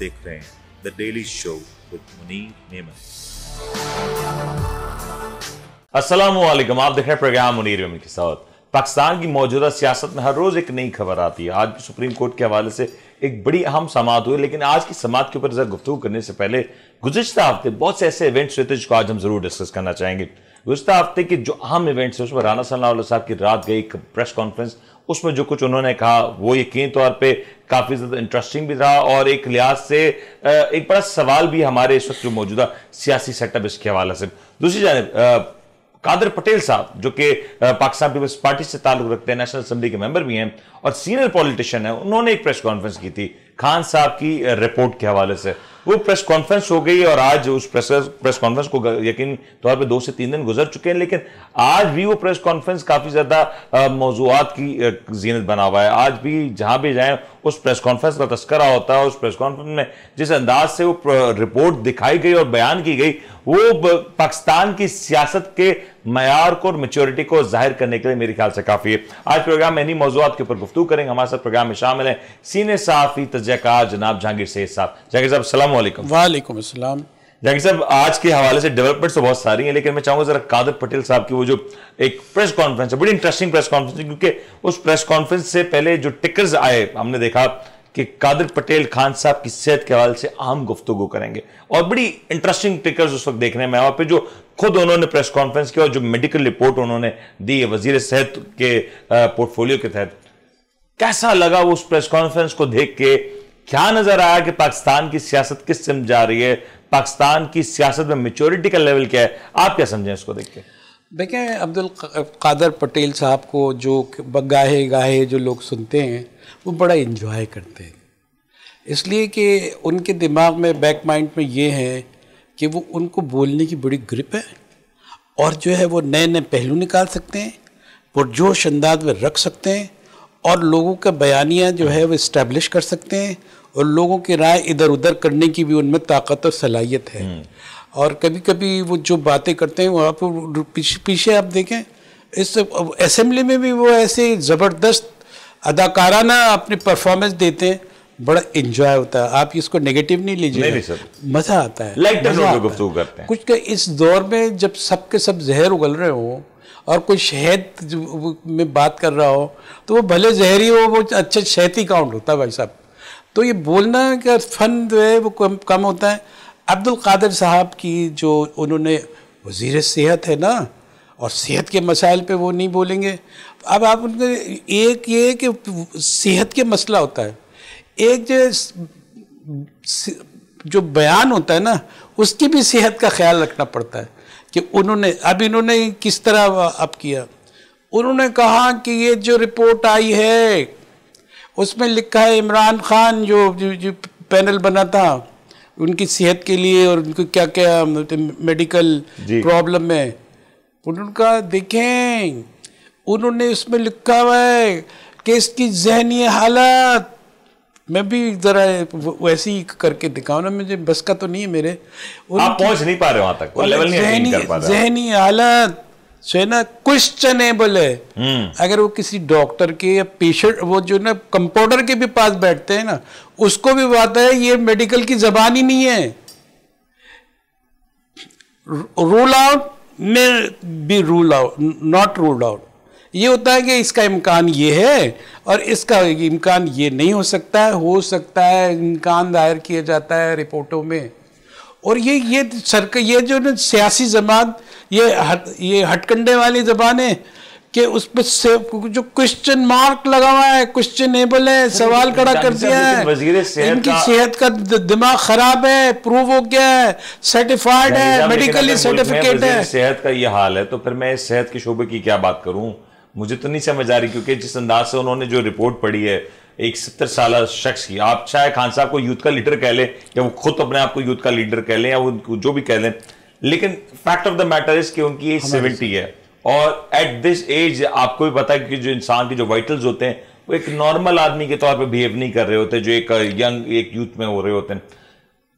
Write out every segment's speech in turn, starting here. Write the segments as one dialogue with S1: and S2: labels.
S1: देख रहे हैं the daily show with Munir Memon. अस्सलामुअलैकुम, आप देख रहे हैं प्रोग्राम मुनीर मेमन के साथ। पाकिस्तान की मौजूदा सियासत में हर रोज एक नई खबर आती है। आज भी सुप्रीम कोर्ट के हवाले से एक बड़ी अहम समाअत हुई, लेकिन आज की समाअत के ऊपर जरा गुफ्तगू करने से पहले गुज़िश्ता हफ्ते बहुत से ऐसे इवेंट्स हुए थे जिसको आज हम जरूर डिस्कस करना चाहेंगे। गुज़िश्ता हफ्ते के जो अहम इवेंट्स है उसमें राना सनाउल्लाह साहब की रात गई एक प्रेस कॉन्फ्रेंस, उसमें जो कुछ उन्होंने कहा वो यकीन तौर पे काफी ज्यादा इंटरेस्टिंग भी रहा और एक लिहाज से एक बड़ा सवाल भी हमारे इस वक्त जो मौजूदा सियासी सेटअप इसके हवाले से। दूसरी जानिब कादर पटेल साहब जो कि पाकिस्तान पीपल्स पार्टी से ताल्लुक रखते हैं, नेशनल असेंबली के मेंबर भी हैं और सीनियर पॉलिटिशियन है, उन्होंने एक प्रेस कॉन्फ्रेंस की थी खान साहब की रिपोर्ट के हवाले से। वो प्रेस कॉन्फ्रेंस हो गई और आज उस प्रेस कॉन्फ्रेंस को यकीन तौर पे 2 से 3 दिन गुजर चुके हैं, लेकिन आज भी वो प्रेस कॉन्फ्रेंस काफी ज्यादा मौजूआत की जीनत बना हुआ है। आज भी जहां भी जाए उस प्रेस कॉन्फ्रेंस का तस्करा होता है। उस प्रेस कॉन्फ्रेंस में जिस अंदाज से वो रिपोर्ट दिखाई गई और बयान की गई वो पाकिस्तान की सियासत के मयार को और मैच्योरिटी को जाहिर करने के लिए मेरे ख्याल से काफी है। आज प्रोग्राम में इन्हीं मौजूआत के ऊपर गुफ्तगू करेंगे। हमारे साथ प्रोग्राम में शामिल है सीनियर सहाफी तजज़ियाकार जनाब जहांगीर सैयद साहब। जहांगीर साहब अस्सलाम वालेकुम।
S2: वालेकुम अस्सलाम।
S1: जहांगीर साहब, आज के हवाले से डेवलपमेंट्स तो बहुत सारी हैं, लेकिन मैं चाहूंगा जरा कादर पटेल साहब की वो जो एक प्रेस कॉन्फ्रेंस है, बड़ी इंटरेस्टिंग प्रेस कॉन्फ्रेंस है, क्योंकि उस प्रेस कॉन्फ्रेंस से पहले जो टिकर्स आए हमने देखा कि कादर पटेल खान साहब की सेहत के हवाले से अहम गुफ्तगू करेंगे और बड़ी इंटरेस्टिंग टिकर्स उस वक्त देखने में आया। फिर जो खुद उन्होंने प्रेस कॉन्फ्रेंस की और जो मेडिकल रिपोर्ट उन्होंने दी है वजीर सेहत के पोर्टफोलियो के तहत, कैसा लगा उस प्रेस कॉन्फ्रेंस को देख के? क्या नजर आया कि पाकिस्तान की सियासत किस सिमत जा रही है, पाकिस्तान की सियासत में मैच्योरिटी का लेवल क्या है? आप क्या समझें इसको देख के?
S2: देखें, अब्दुल कादर पटेल साहब को जो गाहे गाहे जो लोग सुनते हैं वो बड़ा इंजॉय करते हैं, इसलिए कि उनके दिमाग में बैक माइंड में ये है कि वो उनको बोलने की बड़ी ग्रिप है और जो है वो नए नए पहलू निकाल सकते हैं, पुरजोश अंदाज में रख सकते हैं और लोगों का बयानिया जो है वो इस्टेब्लिश कर सकते हैं और लोगों की राय इधर उधर करने की भी उनमें ताकत और सलाहियत है। और कभी कभी वो जो बातें करते हैं वो आप पीछे आप देखें, इस असेंबली में भी वो ऐसे ज़बरदस्त अदाकाराना अपनी परफॉर्मेंस देते हैं, बड़ा एंजॉय होता है। आप इसको नेगेटिव नहीं लीजिए, मज़ा आता है,
S1: गुफ्तगू करते हैं।
S2: कुछ इस दौर में जब सबके सब जहर उगल रहे हो और कोई शहद में बात कर रहा हो तो वो भले जहरी हो, वो अच्छा शहद ही काउंट होता है भाई साहब। तो ये बोलना का फन जो है वो कम होता है। अब्दुल कादर साहब की जो उन्होंने वज़ीर सेहत है ना, और सेहत के मसाइल पे वो नहीं बोलेंगे। अब आप उनके एक ये कि सेहत के मसला होता है, एक जो बयान होता है ना उसकी भी सेहत का ख्याल रखना पड़ता है कि इन्होंने किस तरह अब किया। उन्होंने कहा कि ये जो रिपोर्ट आई है उसमें लिखा है इमरान खान जो पैनल बना था उनकी सेहत के लिए और उनको क्या क्या मेडिकल प्रॉब्लम में, उनका देखें उन्होंने उसमें लिखा हुआ है कि इसकी ज़हनी हालत, मैं भी जरा वैसे ही करके दिखाऊं ना, मुझे बस का तो नहीं है मेरे,
S1: आप पहुंच नहीं पा रहे वहां तक, वो लेवल नहीं कर पा रहे।
S2: ज़हनी हालत जो है ना क्वेश्चनेबल है। अगर वो किसी डॉक्टर के या पेशेंट वो जो ना कंपाउंडर के भी पास बैठते हैं ना उसको भी बात है ये मेडिकल की जबान ही नहीं है। रूल आउट में be rule out, not ruled out. ये होता है कि इसका इम्कान ये है और इसका इम्कान ये नहीं हो सकता है, इम्कान दायर किया जाता है रिपोर्टों में। और ये जो सियासी जमात ये हटकंडे वाली जबान है कि उस पर जो क्वेश्चन मार्क लगा हुआ है, क्वेश्चनेबल है, सवाल खड़ा कर दिया है, इनकी सेहत का दिमाग खराब है, प्रूव हो गया है, सर्टिफाइड है, मेडिकली सर्टिफिकेट है।
S1: सेहत का ये हाल है तो फिर मैं इस सेहत के शोबे की क्या बात करूं? मुझे तो नहीं समझ आ रही, क्योंकि जिस अंदाज से उन्होंने जो रिपोर्ट पढ़ी है एक 70 साल शख्स की, आप चाहे खान साहब को यूथ का लीडर कह लें या वो खुद अपने आप को यूथ का लीडर कह लें या वो जो भी कह लें, लेकिन fact of the matter is कि उनकी एज 70 है और एट दिस एज आपको भी पता है कि जो इंसान के जो वाइटल्स होते हैं वो एक नॉर्मल आदमी के तौर पे बिहेव नहीं कर रहे होते जो एक यंग एक यूथ में हो रहे होते हैं।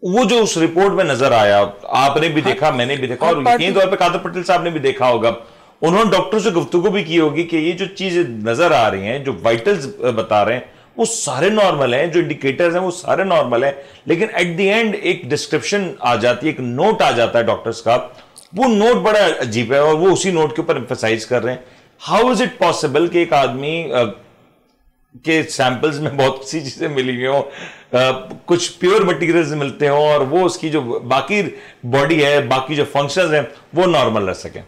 S1: वो जो उस रिपोर्ट में नजर आया, आपने भी देखा, मैंने भी देखा और यकीन तौर पे कादर पटेल साहब ने भी देखा होगा, उन्होंने डॉक्टर से गुफ्तगू भी की होगी कि ये जो चीजें नजर आ रही हैं, जो वाइटल्स बता रहे हैं, वो सारे नॉर्मल हैं, जो इंडिकेटर्स हैं वो सारे नॉर्मल हैं, लेकिन एट द एंड एक डिस्क्रिप्शन आ जाती है, एक नोट आ जाता है डॉक्टर्स का, वो नोट बड़ा अजीब है और वो उसी नोट के ऊपर एम्फसाइज कर रहे हैं। हाउ इज इट पॉसिबल कि एक आदमी के सैंपल्स में बहुत सी चीजें मिली हुई हो, कुछ प्योर मटेरियल्स मिलते हो और वो उसकी जो बाकी बॉडी है, बाकी जो फंक्शंस हैं वो नॉर्मल रह सकें?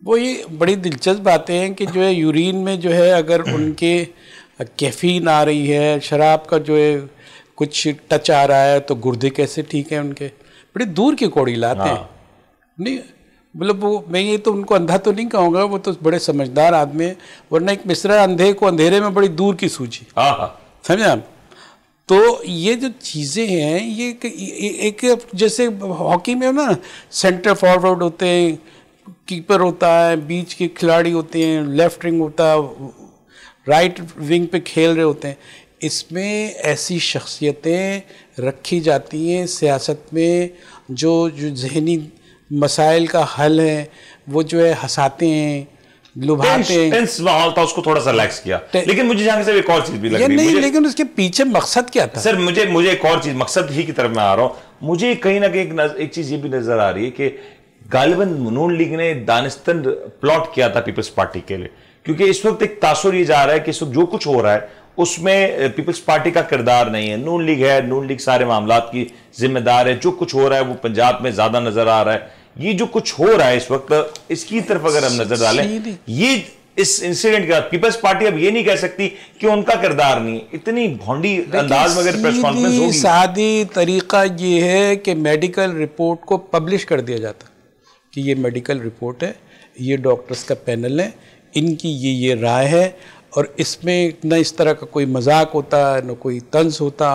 S2: वो ये बड़ी दिलचस्प बातें हैं कि जो है यूरिन में जो है अगर उनके कैफीन आ रही है, शराब का जो है कुछ टच आ रहा है, तो गुर्दे कैसे ठीक है उनके? बड़ी दूर की कौड़ी लाते हैं। नहीं मतलब वो, मैं ये तो उनको अंधा तो नहीं कहूँगा, वो तो बड़े समझदार आदमी है, वरना एक मिसरा अंधे को अंधेरे में बड़ी दूर की सूझी, समझे आप? तो ये जो चीज़ें हैं ये एक जैसे हॉकी में ना सेंटर फॉरवर्ड होते हैं, कीपर होता है, बीच के खिलाड़ी होते हैं, लेफ्ट विंग होता है, राइट विंग पे खेल रहे होते हैं, इसमें ऐसी शख्सियतें रखी जाती हैं सियासत में जो जहनी मसाइल का हल है वो जो है हंसाते हैं, लुभाते हैं।
S1: टेंस माहौल था, उसको थोड़ा सा रिलैक्स किया, लेकिन मुझे जाने से एक और चीज भी लग रही है
S2: नहीं, लेकिन उसके पीछे मकसद क्या था
S1: सर? मुझे एक और चीज, मकसद ही की तरफ मैं आ रहा हूं। मुझे कहीं ना कहीं एक चीज ये भी नजर आ रही है कि गालिबन नून लीग ने दानिस्तन प्लॉट किया था पीपल्स पार्टी के लिए, क्योंकि इस वक्त एक तासुर ये जा रहा है कि इस वक्त जो कुछ हो रहा है उसमें पीपल्स पार्टी का किरदार नहीं है, नून लीग है, नून लीग सारे मामलात की जिम्मेदार है। जो कुछ हो रहा है वो पंजाब में ज्यादा नजर आ रहा है। ये जो कुछ हो रहा है इस वक्त, इसकी तरफ अगर हम नजर डालें, ये इस इंसिडेंट के बाद पीपल्स पार्टी अब ये नहीं कह सकती कि उनका किरदार नहीं। इतनी भोंडी अंदाज में अगर प्रेस कॉन्फ्रेंस होगी,
S2: सादी तरीका ये है कि मेडिकल रिपोर्ट को पब्लिश कर दिया जाता कि ये मेडिकल रिपोर्ट है, ये डॉक्टर्स का पैनल है, इनकी ये राय है, और इसमें न इस तरह का कोई मजाक होता न कोई तंज होता,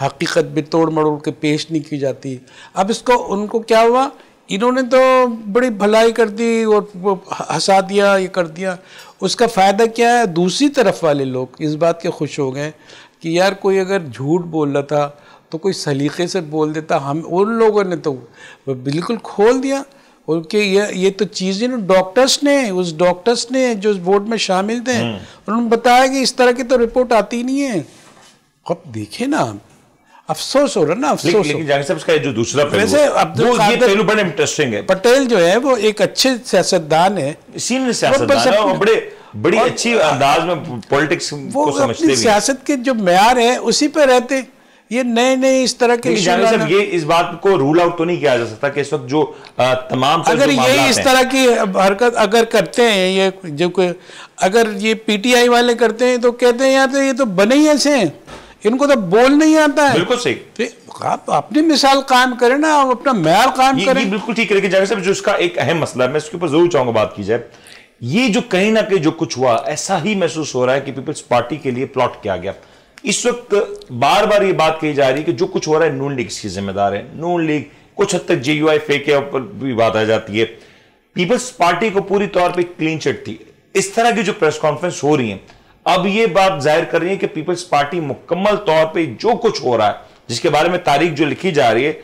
S2: हकीकत भी तोड़ मड़ोड़ के पेश नहीं की जाती। अब इसको उनको क्या हुआ, इन्होंने तो बड़ी भलाई कर दी और हंसा दिया, ये कर दिया। उसका फ़ायदा क्या है? दूसरी तरफ वाले लोग इस बात के खुश हो गए कि यार कोई अगर झूठ बोल रहा था तो कोई सलीके से बोल देता। हम उन लोगों ने तो बिल्कुल खोल दिया उनके ये तो चीज़ें ना डॉक्टर्स ने जो बोर्ड में शामिल थे उन्होंने बताया कि इस तरह की तो रिपोर्ट आती नहीं है। अब देखे ना, अफसोस हो रहा ना, अफसोस।
S1: लेकिन जानी साहब इसका जो दूसरा
S2: वैसे
S1: ये पहलू बड़ा इंटरेस्टिंग है।
S2: पटेल जो है वो एक अच्छे सियासतदान है,
S1: सीनियर सियासतदान है, और बड़ी अच्छी अंदाज में पॉलिटिक्स को समझते भी।
S2: सियासत के जो म्यार है उसी पे रहते। ये नए इस तरह के
S1: ये इस बात को रूल आउट तो नहीं किया जा सकता कि इस वक्त जो तमाम
S2: अगर ये इस तरह की हरकत अगर करते हैं, ये जो अगर ये पीटीआई वाले करते हैं तो कहते हैं यार तो ये तो बने ही ऐसे हैं, इनको तो बोल नहीं आता है।
S1: बिल्कुल सही।
S2: आप अपनी मिसाल कायम करें ना, अपना म्यार कायम करें।
S1: ये बिल्कुल ठीक है। लेकिन जावेद साहब जो इसका एक अहम मसला है, मैं इसके ऊपर जरूर चाहूंगा बात की जाए। ये जो कहीं ना कहीं जो कुछ हुआ, ऐसा ही महसूस हो रहा है कि पीपल्स पार्टी के लिए प्लॉट किया गया। इस वक्त बार बार ये बात कही जा रही है कि जो कुछ हो रहा है नून लीग इसकी जिम्मेदार है। नून लीग, कुछ हद तक JUIF के ऊपर भी बात आ जाती है। पीपल्स पार्टी को पूरी तौर पे क्लीन चिट थी। इस तरह की जो प्रेस कॉन्फ्रेंस हो रही है, अब ये बात जाहिर कर रही है कि पीपल्स पार्टी मुकम्मल तौर पे जो कुछ हो रहा है, जिसके बारे में तारीख जो लिखी जा रही है,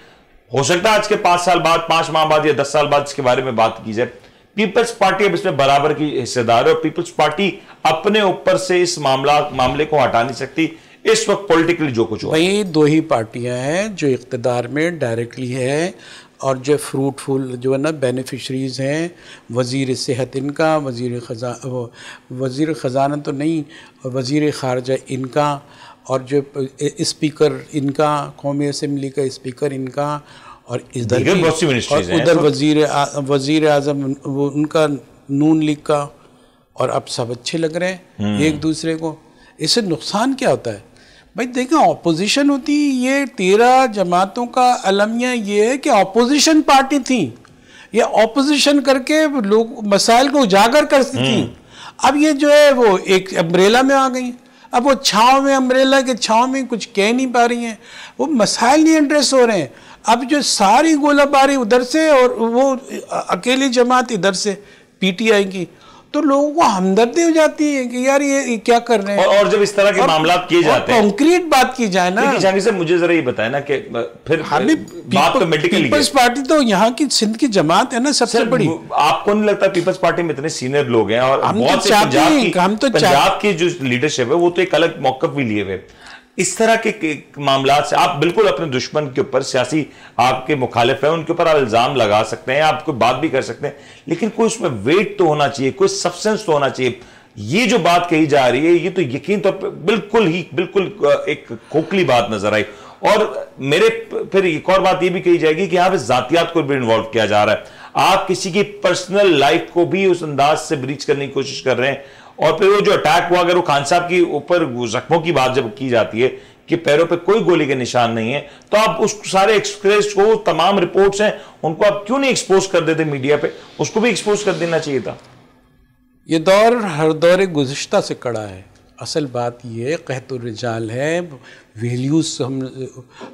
S1: हो सकता है आज के 5 साल बाद, 5 माह बाद या 10 साल बाद इसके बारे में बात की जाए। पीपल्स पार्टी अब इसमें बराबर की हिस्सेदार है और पीपल्स पार्टी अपने ऊपर से इस मामले को हटा नहीं सकती। इस वक्त पॉलिटिकली जो कुछ हो,
S2: वही 2 ही पार्टियां हैं जो इख्तिदार में डायरेक्टली है और जो फ्रूटफुल जो है ना बेनिफिशरीज हैं। वज़ीर सेहत इनका, वज़ीर ख़जाना तो नहीं, वज़ीर ख़ारजा इनका, और जो स्पीकर इनका, कौमी असम्बली का स्पीकर इनका, और इधर उधर वज़ीर आज़म उनका, नून लीग का। और अब सब अच्छे लग रहे हैं एक दूसरे को। इससे नुकसान क्या होता है भाई? देखें, ऑपोजिशन होती, ये 13 जमातों का अलमिया ये है कि ऑपोजिशन पार्टी थी, ये ऑपोजिशन करके लोग मसाइल को उजागर करती थी। अब ये जो है वो एक अम्ब्रेला में आ गई। अब वो छाँव में, अम्ब्रेला के छाँव में कुछ कह नहीं पा रही हैं, वो मसाइल नहीं एड्रेस हो रहे हैं। अब जो सारी गोलाबारी उधर से और वो अकेली जमात इधर से PTI की, तो लोगों को हमदर्दी हो जाती है कि यार ये क्या कर रहे हैं।
S1: और जब इस तरह के मामला किए जाते हैं,
S2: कॉन्क्रीट बात की जाए ना।
S1: जहांगीर साहब मुझे जरा ये बताए ना कि फिर बात तो मेडिकल
S2: पीपल्स पार्टी तो यहाँ की सिंध की जमात है ना सबसे बड़ी।
S1: आपको नहीं लगता पीपल्स पार्टी में इतने सीनियर लोग हैं और बहुत से पंजाब की जो लीडरशिप है वो तो एक अलग मौकफ भी लिए हुए, इस तरह के मामला से आप बिल्कुल अपने दुश्मन के ऊपर, सियासी आपके मुखालिफ है उनके ऊपर आप इल्जाम लगा सकते हैं, आप कोई बात भी कर सकते हैं, लेकिन कोई उसमें वेट तो होना चाहिए, कोई सब्सटेंस तो होना चाहिए। ये जो बात कही जा रही है ये तो यकीन तौर पर बिल्कुल एक खोखली बात नजर आई। और मेरे फिर एक और बात ये भी कही जाएगी कि यहां पे जातियात को भी इन्वॉल्व किया जा रहा है, आप किसी की पर्सनल लाइफ को भी उस अंदाज से ब्रीच करने की कोशिश कर रहे हैं। और फिर वो जो अटैक हुआ, अगर वो खान साहब की ऊपर जख्मों की बात जब की जाती है कि पैरों पे कोई गोली के निशान नहीं है, तो आप उस सारे एक्सप्रेस को, तमाम रिपोर्ट्स हैं उनको आप क्यों नहीं एक्सपोज कर देते मीडिया पे? उसको भी एक्सपोज कर देना चाहिए था।
S2: ये दौर हर दौर गुज़िश्ता से कड़ा है। असल बात ये कहतुर रिजाल है, वैल्यूज़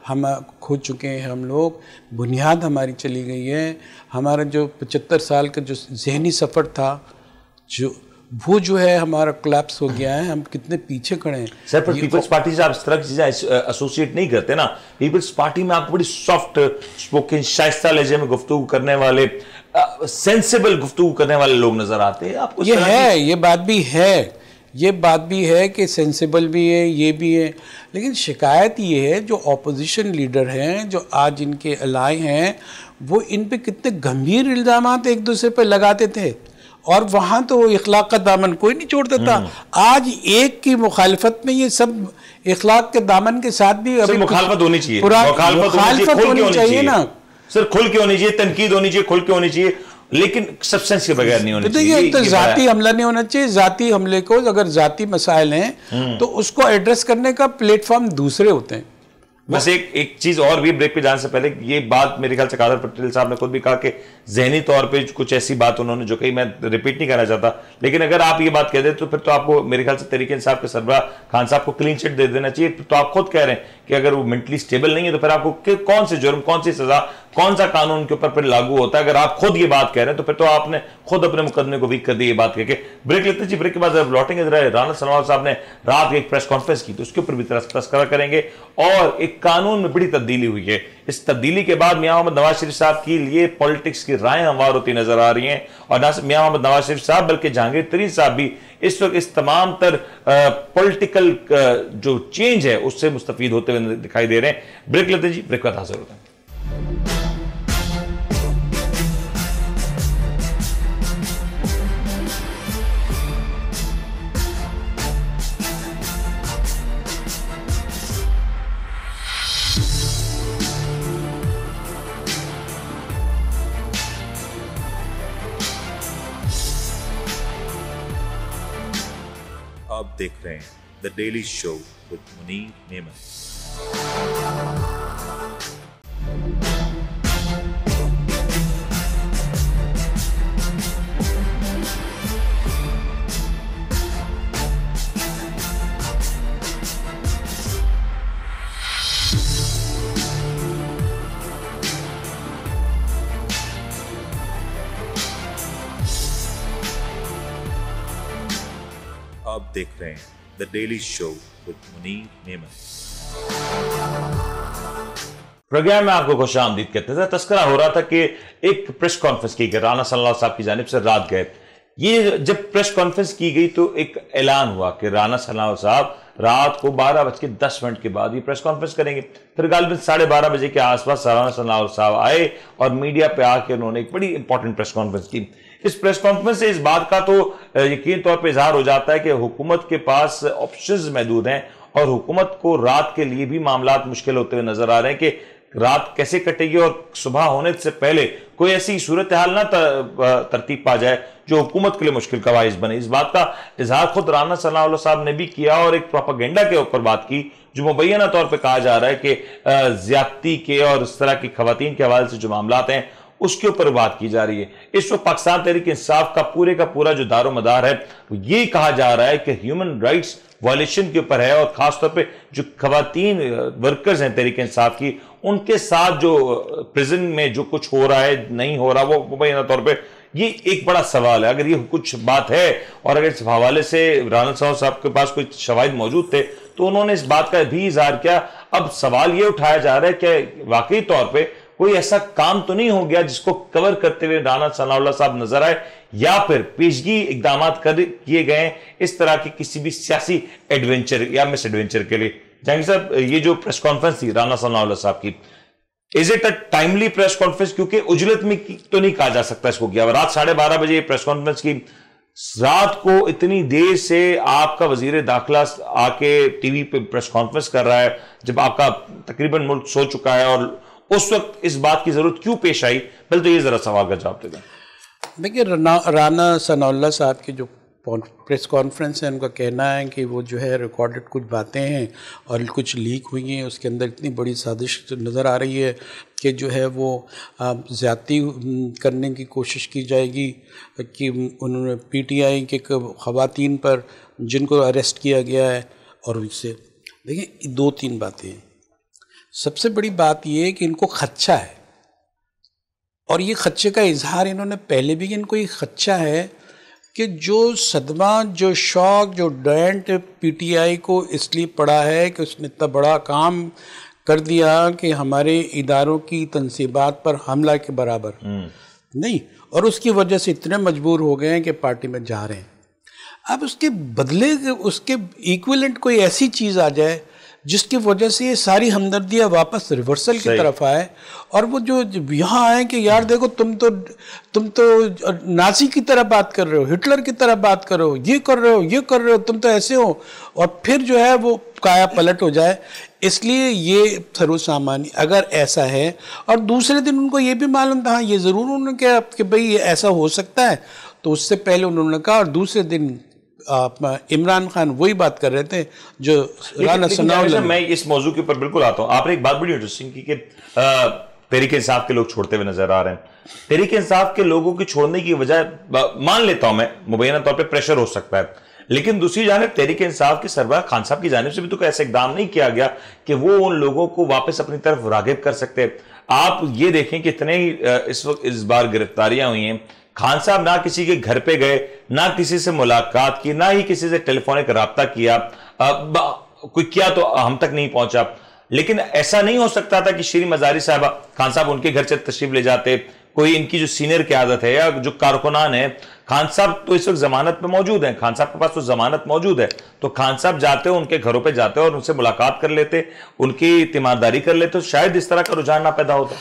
S2: हम खो चुके हैं, हम लोग बुनियाद हमारी चली गई है। हमारा जो 75 साल का जो जहनी सफ़र था वो जो है हमारा कोलैप्स हो गया है, हम कितने पीछे खड़े हैं।
S1: सर पर पीपल्स पार्टी से आप इस तरह की चीजें एसोसिएट नहीं करते ना। पीपल्स पार्टी में आपको बड़ी सॉफ्ट स्पोकन, शाइस्ता लहजे में गुफ्तगू करने वाले, सेंसिबल गुफ्तगू करने वाले लोग नजर आते हैं आपको।
S2: ये है, ये बात भी है कि सेंसिबल भी है, ये भी है, लेकिन शिकायत ये है जो ऑपोजिशन लीडर हैं, जो आज इनके अलाय हैं, वो इन पे कितने गंभीर इल्जामात एक दूसरे पे लगाते थे और वहाँ तो इखलाक का दामन कोई नहीं छोड़ता था। आज एक की मुखालफत में ये सब इखलाक के दामन के साथ भी अभी
S1: मुखालफत होनी चाहिए,
S2: मुखालफत होनी चाहिए ना
S1: सर, खुल के होनी चाहिए, तनकीद होनी चाहिए, खुल के होनी चाहिए, लेकिन सब्सटेंस के बगैर नहीं होनी चाहिए।
S2: तो जाती हमला नहीं होना चाहिए। जाती हमले को, अगर जाती मसाइल हैं तो उसको एड्रेस करने का प्लेटफॉर्म दूसरे होते हैं।
S1: बस एक चीज और भी, ब्रेक पे जाने से पहले, ये बात मेरे ख्याल से कादर पटेल साहब ने खुद भी कहा कि जहनी तौर पे कुछ ऐसी बात उन्होंने जो कही, मैं रिपीट नहीं करना चाहता, लेकिन अगर आप ये बात कह दे तो फिर तो आपको मेरे ख्याल से तहरीक इंसाफ के सरबराह खान साहब को क्लीन चिट दे देना चाहिए। तो आप खुद कह रहे हैं कि अगर वो मेंटली स्टेबल नहीं है तो फिर आपको कौन से जुर्म, कौन सी सजा, कौन सा कानून के ऊपर फिर लागू होता है? अगर आप खुद ये बात कह रहे हैं तो फिर तो आपने खुद अपने मुकदमे को वीक कर दिया ये बात कह के। ब्रेक लेते जी, ब्रेक के बाद जब लौटेंगे जरा राना सनवाल साहब ने रात एक प्रेस कॉन्फ्रेंस की तो उसके ऊपर भी तस्करा करेंगे। और एक कानून में बड़ी तब्दीली हुई है, इस तब्दीली के बाद मियां मोहम्मद नवाज शरीफ साहब के लिए पॉलिटिक्स की राहें हमवार होती नजर आ रही हैं। और ना सिर्फ मियां मोहम्मद नवाज शरीफ साहब बल्कि जहांगीर तरीन साहब भी इस वक्त इस तमाम तर पॉलिटिकल जो चेंज है उससे मुस्तफीद होते हुए दिखाई दे रहे हैं। ब्रेक लेते जी, ब्रेक बाद हाजिर होते हैं। आप देख रहे हैं the daily show with Munir नेमत। आप देख रहे हैं the daily show with Munir नेमत। प्रोग्राम में आपको खुश आमदीद कहते थे। तस्करा हो रहा था कि एक प्रेस कॉन्फ्रेंस की गई राना सल्लल्लाहु साहब की जानिब से रात गए। ये जब प्रेस कॉन्फ्रेंस की गई तो एक ऐलान हुआ कि राना सल्लल्लाहु साहब रात को 12:10 के बाद ये प्रेस कॉन्फ्रेंस करेंगे। फिर गालिबन 12:30 बजे के आसपास राना सल्लल्लाहु साहब आए और मीडिया पे आके उन्होंने एक बड़ी इंपॉर्टेंट प्रेस कॉन्फ्रेंस की। इस प्रेस कॉन्फ्रेंस से इस बात का तो यकीन तौर पे इजहार हो जाता है कि हुकूमत के पास ऑप्शंस महदूद हैं और हुकूमत को रात के लिए भी मामलात मुश्किल होते हुए नजर आ रहे हैं कि रात कैसे कटेगी और सुबह होने से पहले कोई ऐसी सूरत हाल ना तरतीब पा जाए जो हुकूमत के लिए मुश्किल का बाइस बने। इस बात का इजहार खुद राना सल्लल्लाहु साहब ने भी किया और एक प्रोपेगेंडा के ऊपर बात की जो मुबैना तौर पर कहा जा रहा है कि ज्यादती के और इस तरह की खवातीन के हवाले से जो मामलात हैं उसके ऊपर बात की जा रही है। इस वक्त पाकिस्तान तहरीक इंसाफ का पूरा जो दारो मदार है ये कहा जा रहा है कि ह्यूमन राइट्स वायलेशन के ऊपर है और खासतौर पे जो खवातीन वर्कर्स हैं तहरीक इंसाफ की उनके साथ जो प्रिजन में जो कुछ हो रहा है नहीं हो रहा वो मुबैना तौर पे ये एक बड़ा सवाल है। अगर ये कुछ बात है और अगर इस हवाले से राना सनाउल्लाह साहब के पास कोई शवाहिद मौजूद थे तो उन्होंने इस बात का भी इजहार किया। अब सवाल ये उठाया जा रहा है कि वाकई तौर पे कोई ऐसा काम तो नहीं हो गया जिसको कवर करते हुए राना सनाउल्लाह साहब नजर आए, या फिर पेशगी इकदाम किए गए इस तरह के किसी भी सियासी एडवेंचर या मिस एडवेंचर के लिए। जहांगीर साहब, ये जो प्रेस कॉन्फ्रेंस थी राना सनाउल्लाह साहब की, is it a timely press conference? क्योंकि उजलत में तो नहीं कहा जा सकता इसको किया। रात 12:30 बजे प्रेस कॉन्फ्रेंस की, रात को इतनी देर से आपका वजीर दाखिला आके टीवी पे प्रेस कॉन्फ्रेंस कर रहा है जब आपका तकरीबन मुल्क सो चुका है, और उस वक्त इस बात की जरूरत क्यों पेश आई? पहले तो ये जरा सवाल का जवाब दे दें।
S2: देखिए, राना सनाउल्लाह साहब की जो प्रेस कॉन्फ्रेंस है, उनका कहना है कि वो जो है रिकॉर्डेड कुछ बातें हैं और कुछ लीक हुई हैं, उसके अंदर इतनी बड़ी साजिश नज़र आ रही है कि जो है वो ज़्यादती करने की कोशिश की जाएगी, कि उन्होंने पीटीआई के ख़वातीन पर जिनको अरेस्ट किया गया है। और उससे देखिए 2-3 बातें हैं। सबसे बड़ी बात ये है कि इनको खदशा है, और ये खदशे का इजहार इन्होंने पहले भी, इनको ये खदशा है कि जो सदमा, जो शॉक, जो डेंट पीटीआई को इसलिए पड़ा है कि उसने इतना बड़ा काम कर दिया कि हमारे इदारों की तनसीबात पर हमला के बराबर नहीं, और उसकी वजह से इतने मजबूर हो गए हैं कि पार्टी में जा रहे हैं। अब उसके बदले उसके इक्विवेलेंट कोई ऐसी चीज़ आ जाए जिसकी वजह से ये सारी हमदर्दियाँ वापस रिवर्सल की तरफ आए, और वो जो यहाँ आए कि यार देखो तुम तो नाजी की तरह बात कर रहे हो, हिटलर की तरह बात कर रहे हो, ये कर रहे हो, ये कर रहे हो, तुम तो ऐसे हो, और फिर जो है वो काया पलट हो जाए। इसलिए ये सर्वसामान्य अगर ऐसा है, और दूसरे दिन उनको ये भी मालूम था, ये ज़रूर उन्होंने कहा कि भाई ये ऐसा हो सकता है, तो उससे पहले उन्होंने कहा, और दूसरे दिन इमरान खान वही बात कर रहे थे जो राना सनाउल्लाह।
S1: मैं इस मौजू के ऊपर बिल्कुल आता हूं। आपने एक बात बड़ी इंटरेस्टिंग की कि तहरीक इंसाफ के लोग छोड़ते हुए नजर आ रहे हैं। तहरीक इंसाफ के लोगों की छोड़ने की वजह मान लेता हूं मैं, मुबैना तौर पे प्रेशर हो सकता है, लेकिन दूसरी जानिब तहरीक इंसाफ के सरबराह खान साहब की जानिब से भी तो कोई ऐसा इकदाम नहीं किया गया कि वो उन लोगों को वापस अपनी तरफ रागिब कर सकते। आप ये देखें कि इतने ही इस वक्त इस बार गिरफ्तारियां हुई हैं, खान साहब ना किसी के घर पे गए, ना किसी से मुलाकात की, ना ही किसी से टेलीफोनिक राब्ता किया, कोई किया तो हम तक नहीं पहुंचा। लेकिन ऐसा नहीं हो सकता था कि श्री मजारी साहब, खान साहब उनके घर से तशरीफ ले जाते, कोई इनकी जो सीनियर क़यादत है या जो कारकुनान है, खान साहब तो इस वक्त जमानत पे मौजूद हैं, खान साहब के पास तो जमानत मौजूद है, तो खान साहब जाते, उनके घरों पे जाते और उनसे मुलाकात कर लेते, उनकी तीमारदारी कर लेते, तो शायद इस तरह का रुझान ना पैदा होता।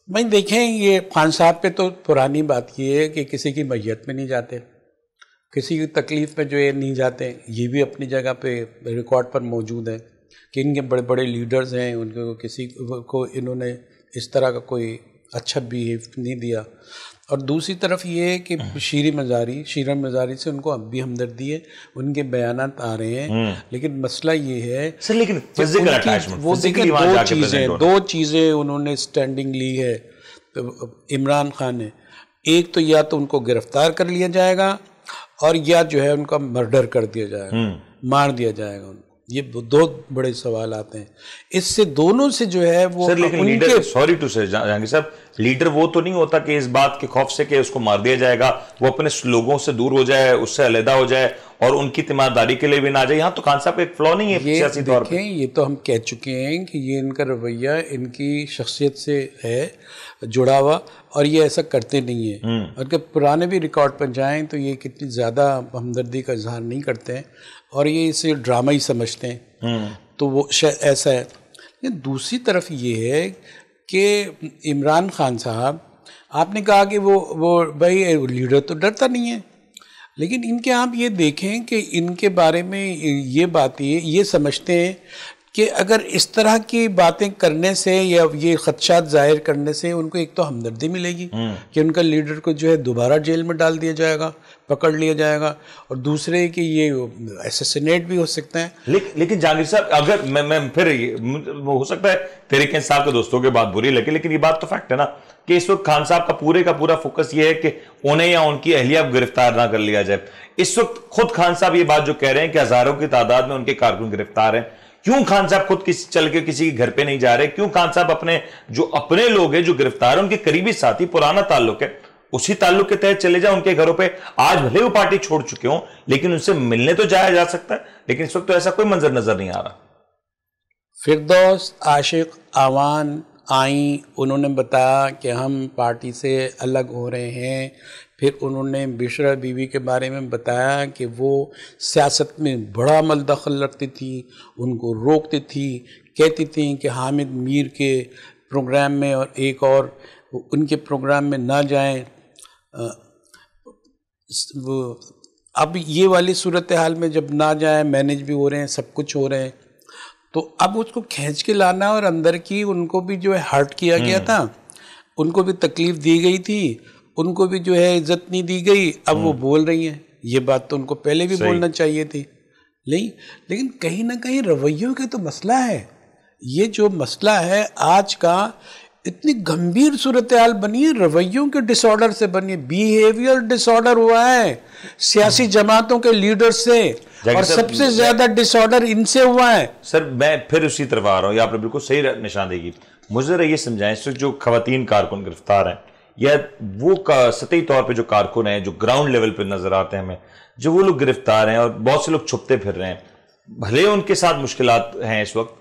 S2: भाई देखें, ये खान साहब पे तो पुरानी बात ये है कि किसी की मैयत में नहीं जाते, किसी की तकलीफ में जो है नहीं जाते। ये भी अपनी जगह पे रिकॉर्ड पर मौजूद है कि इनके बड़े बड़े लीडर्स हैं, उनको किसी को इन्होंने इस तरह का कोई अच्छा बिहेव नहीं दिया। और दूसरी तरफ ये है कि शीरन मज़ारी से उनको अब भी हमदर्दी है, उनके बयानात आ रहे हैं, लेकिन मसला ये है
S1: सर, लेकिन
S2: वो देखिए दो चीज़ें उन्होंने स्टैंडिंग ली है इमरान खान ने। एक तो या तो उनको गिरफ्तार कर लिया जाएगा, और या जो है उनका मर्डर कर दिया जाएगा, मार दिया जाएगा उनको। ये दो बड़े सवाल आते हैं इससे, दोनों से जो है वो।
S1: सर लेकिन लीडर, सॉरी टू से जहांगीर साहब, लीडर वो तो नहीं होता कि इस बात के खौफ से कि उसको मार दिया जाएगा वो अपने लोगों से दूर हो जाए, उससे अलहदा हो जाए और उनकी तीमारदारी के लिए भी ना जाए। यहाँ तो खान साहब का एक फ्लॉ नहीं है सियासी तौर पे।
S2: ये तो हम कह चुके हैं कि ये इनका रवैया इनकी शख्सियत से है जुड़ा हुआ, और ये ऐसा करते नहीं है। और कि पुराने भी रिकॉर्ड पर जाएं तो ये कितनी ज़्यादा हमदर्दी का इजहार नहीं करते हैं, और ये इसे ड्रामा ही समझते हैं। तो वो ऐसा है। दूसरी तरफ ये है कि इमरान खान साहब, आपने कहा कि वो भाई लीडर तो डरता नहीं है, लेकिन इनके आप ये देखें कि इनके बारे में ये बात ये समझते हैं कि अगर इस तरह की बातें करने से या ये खदशात जाहिर करने से उनको एक तो हमदर्दी मिलेगी कि उनका लीडर को जो है दोबारा जेल में डाल दिया जाएगा, पकड़ लिया जाएगा, और दूसरे कि ये असैसिनेट भी हो सकते हैं।
S1: लेकिन जहांगीर साहब, अगर मैं फिर हो सकता है तहरीक इंसाफ के दोस्तों की बात बुरी लगे, लेकिन ये बात तो फैक्ट है ना कि इस वक्त खान साहब का पूरा फोकस ये है कि उन्हें या उनकी अहलिया गिरफ्तार ना कर लिया जाए। इस वक्त खुद खान साहब ये बात जो कह रहे हैं कि हजारों की तादाद में उनके कारकुन गिरफ्तार हैं, क्यों खान साहब खुद चल के किसी के घर पे नहीं जा रहे? क्यों खान साहब अपने लोग हैं जो गिरफ्तार हैं, उनके करीबी साथी, पुराना ताल्लुक है, उसी ताल्लुक के तहत चले जाए उनके घरों पे। आज भले वो पार्टी छोड़ चुके हों, लेकिन उनसे मिलने तो जाया जा सकता है, लेकिन इस वक्त तो ऐसा कोई मंजर नजर नहीं आ रहा।
S2: फिरदौस आशिक आवान आई, उन्होंने बताया कि हम पार्टी से अलग हो रहे हैं। फिर उन्होंने बिशरा बीवी के बारे में बताया कि वो सियासत में बड़ा अमल दखल रखती थी, उनको रोकती थी, कहती थी कि हामिद मीर के प्रोग्राम में और एक और उनके प्रोग्राम में ना जाएं। अब ये वाली सूरत हाल में जब ना जाएं, मैनेज भी हो रहे हैं, सब कुछ हो रहे हैं, तो अब उसको खींच के लाना और अंदर की उनको भी जो है हर्ट किया गया था, उनको भी तकलीफ दी गई थी, उनको भी जो है इज्जत नहीं दी गई। अब वो बोल रही हैं, ये बात तो उनको पहले भी बोलना चाहिए थी। नहीं, लेकिन कहीं ना कहीं रवैयों का तो मसला है। ये जो मसला है आज का, इतनी गंभीर सूरत हाल बनी है, रवैयों के डिसऑर्डर से बनी है, बिहेवियर डिसऑर्डर हुआ है सियासी जमातों के लीडर से, और सबसे ज्यादा डिसऑर्डर इनसे हुआ है।
S1: सर मैं फिर उसी तरफ आ रहा हूँ, आपने बिल्कुल सही निशानदेही की। मुझे जरा ये समझाएं, इस वक्त जो खवातीन कारकुन गिरफ्तार हैं, या वो सतही तौर पे जो कारकुन हैं, जो ग्राउंड लेवल पे नजर आते हैं हमें, जो वो लोग गिरफ्तार हैं और बहुत से लोग छुपते फिर रहे हैं, भले उनके साथ मुश्किलात हैं इस वक्त,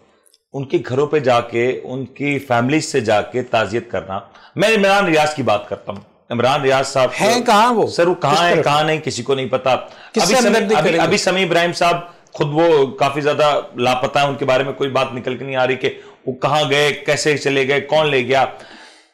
S1: उनके घरों पे जाके, उनकी फैमिली से जाके ताजियत करना। मैं इमरान रियाज की बात करता हूँ। इमरान रियाज साहब
S2: हैं कहाँ? वो
S1: सर वो कहाँ है, कहाँ नहीं, किसी को नहीं पता। अभी समी इब्राहिम साहब खुद वो काफी ज्यादा लापता है, उनके बारे में कोई बात निकल के नहीं आ रही कि वो कहाँ गए, कैसे चले गए, कौन ले गया।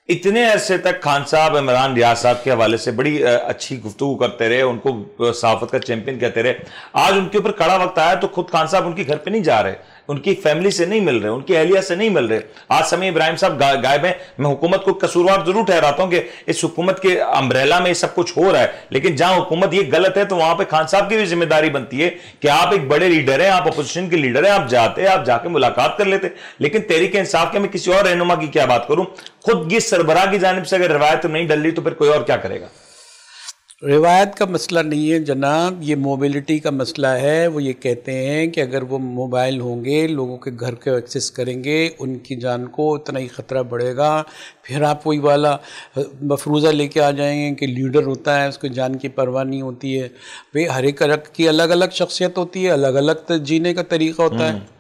S1: इतने अरसे तक खान साहब इमरान रियाज साहब के हवाले से बड़ी अच्छी गुफ्तगू करते रहे, उनको सहाफत का चैंपियन कहते रहे। आज उनके ऊपर कड़ा वक्त आया तो खुद खान साहब उनके घर पे नहीं जा रहे, उनकी फैमिली से नहीं मिल रहे, उनकी अहलिया से नहीं मिल रहे। आज समी इब्राहिम साहब गायब हैं। मैं हुकूमत को कसूरवार जरूर ठहराता हूं कि इस हुकूमत के अम्ब्रेला में सब कुछ हो रहा है, लेकिन जहां हुकूमत ये गलत है तो वहां पे खान साहब की भी जिम्मेदारी बनती है कि आप एक बड़े लीडर हैं, आप अपोजिशन के लीडर हैं, आप जाते, आप जाके मुलाकात कर लेते। लेकिन तहरीक इंसाफ के, मैं किसी और रहनुमा की क्या बात करूं, खुद ये सरबराह की जानिब से अगर रिवायत नहीं डल रही तो फिर कोई और क्या करेगा।
S2: रिवायत का मसला नहीं है जनाब, ये मोबिलिटी का मसला है। वो ये कहते हैं कि अगर वो मोबाइल होंगे, लोगों के घर को एक्सेस करेंगे, उनकी जान को उतना ही ख़तरा बढ़ेगा। फिर आप वही वाला मफरूज़ा लेके आ जाएंगे कि लीडर होता है, उसको जान की परवाह नहीं होती है। भाई हर एक की अलग अलग शख्सियत होती है, अलग अलग जीने का तरीक़ा होता है।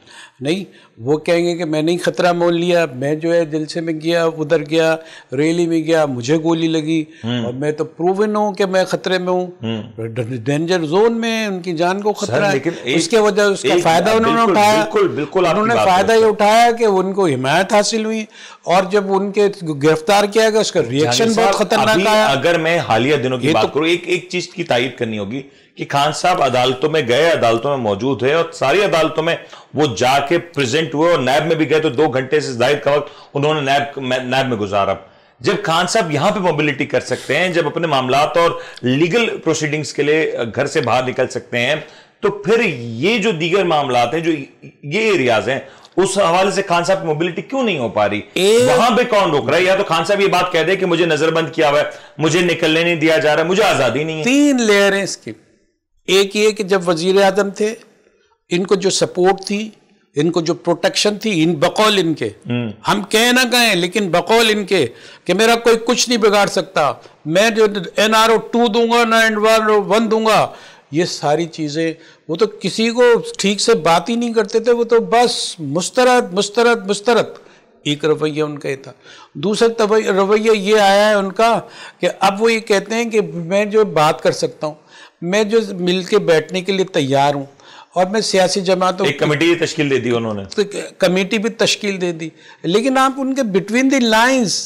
S2: नहीं, वो कहेंगे कि मैंने ही खतरा मोल लिया, मैं जो है जलसे में गया, उधर गया, रैली में गया, मुझे गोली लगी और मैं तो प्रूवन हूँ कि मैं खतरे में हूँ, डेंजर जोन में, उनकी जान को खतरा है। उसके वजह उसका फायदा उन्होंने उठाया। बिल्कुल उन्होंने फायदा ये उठाया कि उनको हिमायत हासिल हुई, और जब उनके गिरफ्तार किया गया उसका रिएक्शन बहुत खतरनाक आया।
S1: अगर मैं हालिया दिनों की बात करूँ, एक चीज की तायीद करनी होगी कि खान साहब अदालतों में गए, अदालतों में मौजूद है, और सारी अदालतों में वो जाके प्रेजेंट हुए, और नैब में भी गए तो 2 घंटे से ज्यादा का वक्त उन्होंने नैब में गुजारा। जब खान साहब यहां पे मोबिलिटी कर सकते हैं, जब अपने मामलात और लीगल प्रोसीडिंग्स के लिए घर से बाहर निकल सकते हैं, तो फिर ये जो दीगर मामलात हैं, जो ये एरियाज हैं, उस हवाले से खान साहब की मोबिलिटी क्यों नहीं हो पा रही? वहां पे कौन रोक रहा है? या तो खान साहब ये बात कह दे कि मुझे नजरबंद किया हुआ है, मुझे निकलने नहीं दिया जा रहा, मुझे आजादी नहीं है।
S2: 3 लेयर है इसकी। एक ये कि जब वजीर आजम थे, इनको जो सपोर्ट थी, इनको जो प्रोटेक्शन थी, इन बकौल इनके, हम कह ना कहें लेकिन बकौल इनके कि मेरा कोई कुछ नहीं बिगाड़ सकता, मैं जो NRO 2 दूंगा ना NRO 1 दूंगा, ये सारी चीज़ें, वो तो किसी को ठीक से बात ही नहीं करते थे, वो तो बस मुस्तरद मुस्तरद मुस्तरद, एक रवैया उनका ये था। दूसरा रवैया ये आया है उनका कि अब वो ये कहते हैं कि मैं जो बात कर सकता हूँ, मैं जो मिल के बैठने के लिए तैयार हूँ, और मैं सियासी जमातों,
S1: एक कमेटी तश्कील दे दी उन्होंने,
S2: तो कमेटी भी तश्कील दे दी, लेकिन आप उनके बिटवीन द लाइंस,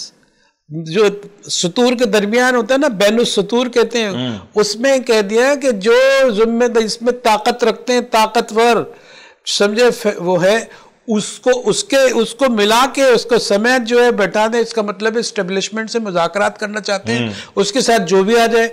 S2: जो सतूर के दरमियान होता है ना, बैनु सतूर कहते हैं, उसमें कह दिया कि जो जिम्मेदार इसमें ताकत रखते हैं, ताकतवर समझे वो है, उसको मिला के उसको समेत जो है बैठा दें। इसका मतलब है एस्टेब्लिशमेंट से मुज़ाकरात करना चाहते हैं, उसके साथ जो भी आ जाए,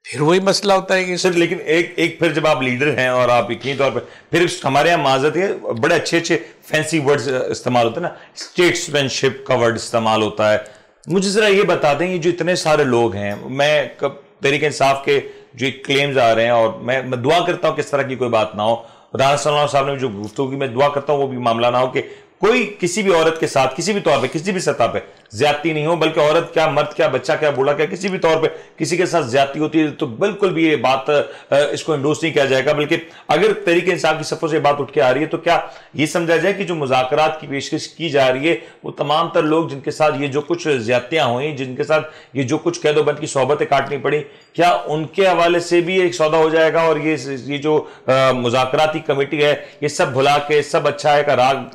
S2: फिर वही मसला होता है कि
S1: सर। लेकिन एक फिर जब आप लीडर हैं और आप यकीनी तौर पर, फिर हमारे यहाँ माजत है, बड़े अच्छे फैंसी वर्ड्स इस्तेमाल होते हैं ना, स्टेट्समैनशिप का वर्ड इस्तेमाल होता है। मुझे जरा ये बता दें, ये जो इतने सारे लोग हैं, मैं तहरीक इंसाफ के जो क्लेम्स आ रहे हैं, और मैं दुआ करता हूँ कि इस तरह की कोई बात ना हो। राना सलमान साहब ने जो गुफ्तगू की, मैं दुआ करता हूँ वो भी मामला ना हो कि कोई किसी भी औरत के साथ किसी भी तौर पे, किसी भी सतह पे ज्यादती नहीं हो, बल्कि औरत क्या, मर्द क्या, बच्चा क्या, बूढ़ा क्या, किसी भी तौर पे किसी के साथ ज्यादती होती है तो बिल्कुल भी ये बात इसको इंडोर्स नहीं किया जाएगा। बल्कि अगर तरीके इंसाफ की सफों से बात उठ के आ रही है तो क्या ये समझा जाए कि जो मुज़ाकरात की पेशकश की जा रही है वो तमाम तर लोग जिनके साथ ये जो कुछ ज्यादतियां हुई, जिनके साथ ये जो कुछ कैदोबंद की सोबतें काटनी पड़ी, क्या उनके हवाले से भी एक सौदा हो जाएगा और ये जो मुज़ाकराती कमेटी है ये सब भुला के सब अच्छा है का राग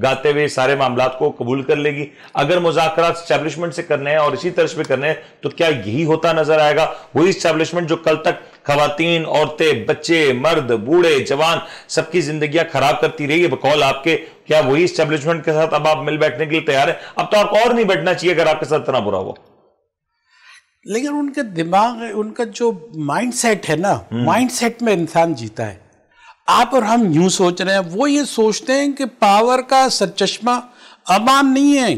S1: गाते हुए सारे मामलात को कबूल कर लेगी? अगर मुज़ाकरात एस्टैब्लिशमेंट से करने हैं और इसी तरह पे करने हैं तो क्या यही होता नजर आएगा? वही एस्टैब्लिशमेंट जो कल तक खवातीन, औरतें, बच्चे, मर्द, बूढ़े, जवान सबकी जिंदगियां खराब करती रही है बकौल आपके, क्या वही एस्टैब्लिशमेंट के साथ अब आप मिल बैठने के लिए तैयार है? अब तो आपको और नहीं बैठना चाहिए अगर आपके साथ इतना बुरा हुआ।
S2: लेकिन उनका दिमाग, उनका जो माइंडसेट है ना, माइंडसेट में इंसान जीता है। आप और हम यूं सोच रहे हैं, वो ये सोचते हैं कि पावर का सरचश्मा अवाम नहीं है,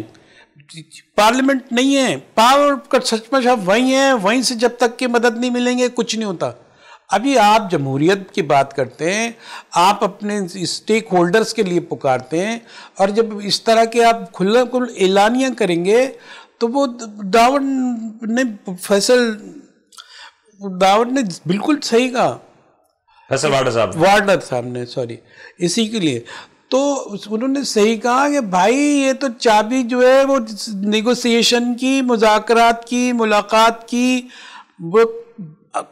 S2: पार्लियामेंट नहीं है, पावर का सरचश्मा वहीं है, वहीं से जब तक की मदद नहीं मिलेंगे कुछ नहीं होता। अभी आप जमहूरियत की बात करते हैं, आप अपने स्टेक होल्डर्स के लिए पुकारते हैं, और जब इस तरह के आप खुला खुल ऐलानियां करेंगे तो वो दावत ने बिल्कुल सही कहा,
S1: फैसल
S2: वार्डर साहब ने, सॉरी, इसी के लिए तो उन्होंने सही कहा कि भाई ये तो चाबी जो है वो नेगोशिएशन की, मुज़ाकरात की, मुलाकात की, वो